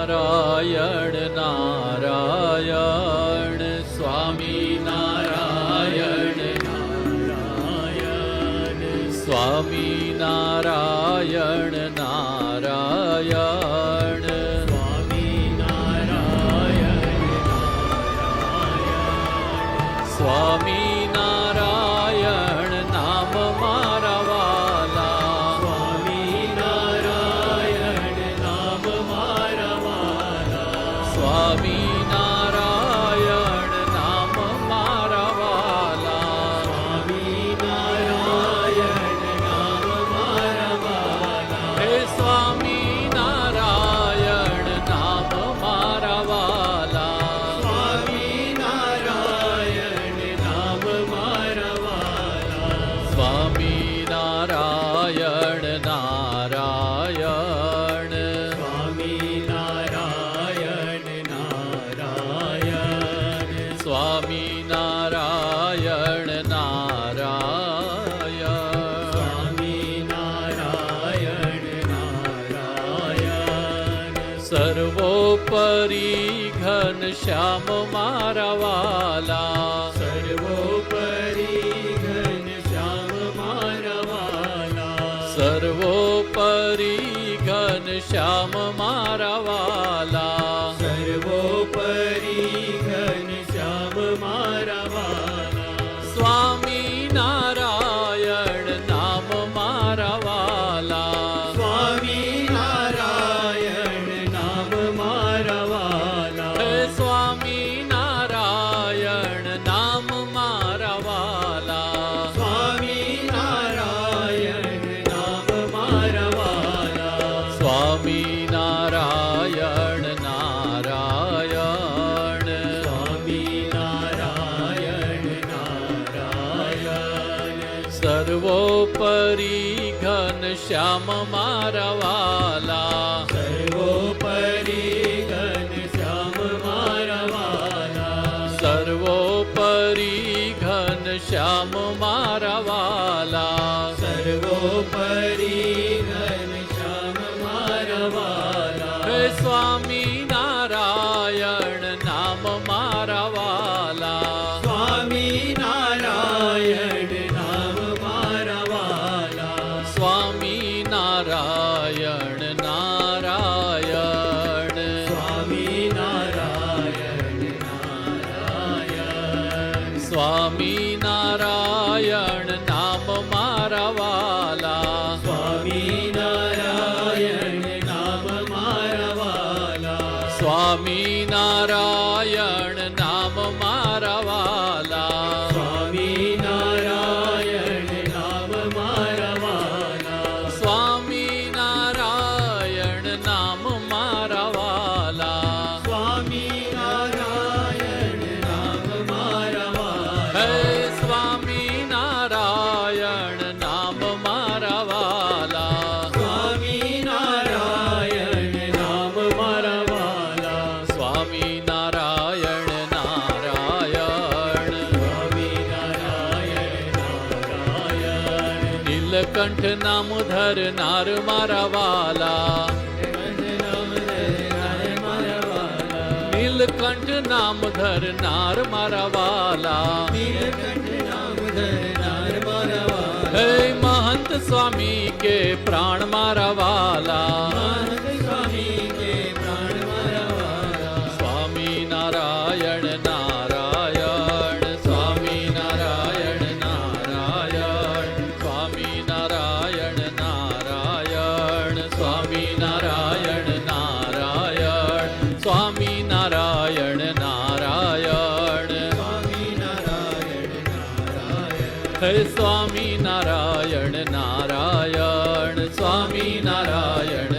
નારાયણ નારાયણ સ્વામી નારાયણ નારાયણ સ્વામી નારાયણ નારાયણ સ્વામી નારાયણ નારાયણ સ્વામી નારાયણ નામ મારા વાલા સ્વામી નારાયણ નામ મારા વાલા સ્વામી નારાયણ નામ મારા વાલા સ્વામી નારાયણ નામ મારા વાલા હે સ્વામી નારાયણ નામ મારા વાલા સ્વામી નારાયણ નામ મારા વાલા સ્વામી નારાયણ નારાયણ સ્વામી નારાયણ નારાયણ સ્વામી નારાયણ નારાયણ સ્વામી નારાયણ નારાયણ સર્વોપરી ઘન શ્યામ મારા વાલા સર્વોપરી ઘન શ્યામ મારા વાલા સર્વોપરી ઘન શ્યામ મારા વાલા સર્વોપરી ઘન શ્યામ મારા વાલા સ્વામી નારાયણ નામ મારા વાલા સ્વામી નારાયણ નામ મારા વાલા હે સ્વામી નારાયણ નામ મારા વાલા સ્વામી નારાયણ નામ મારા વાલા સ્વામી નારાયણ નારાયણ સ્વામી નારાયણ નારાયણ સર્વોપરી ઘન શ્યામ મારા વાલા સર્વોપરી ઘન શ્યામ મારા વાલા સર્વોપરી ઘન શ્યામ મારા વાલા સર્વોપરી ઘન શ્યામ મારા વાલા હે સ્વામી નારાયણ નામ મારા વાલા સ્વામી નારાયણ નામ મારા વાલા સ્વામી નારાયણ નારાયણ સ્વામી નારાયણ નારાયણ સ્વામી નારાયણ નામ મારા વાલા સ્વામી નારાયણ નામ મારા વાલા સ્વામી નારાયણ નામ મારા વાલા સ્વામી નારાયણ નામ મારા વાલા સ્વામી નારાયણ નામ મારા વાલા સ્વામી નારાયણ નામ મારા વાલા હે સ્વામી નારાયણ નામ મારા વાલા સ્વામી નારાયણ નામ મારા વાલા સ્વામી નારાયણ નારાયણ સ્વામી નારાયણ નારાયણ નીલકંઠ નામ ધરનાર મારા વાલા નીલકંઠ નામ ધરનાર મારા વાલા હે મહંત સ્વામી કે પ્રાણ મારા વાલા સ્વામી નારાયણ નારાયણ સ્વામી નારાયણ નારાયણ સ્વામી નારાયણ નારાયણ સ્વામી નારાયણ નારાયણ સ્વામી નારાયણ નારાયણ સ્વામી નારાયણ નારાયણ હે સ્વામી નારાયણ નારાયણ સ્વામી નારાયણ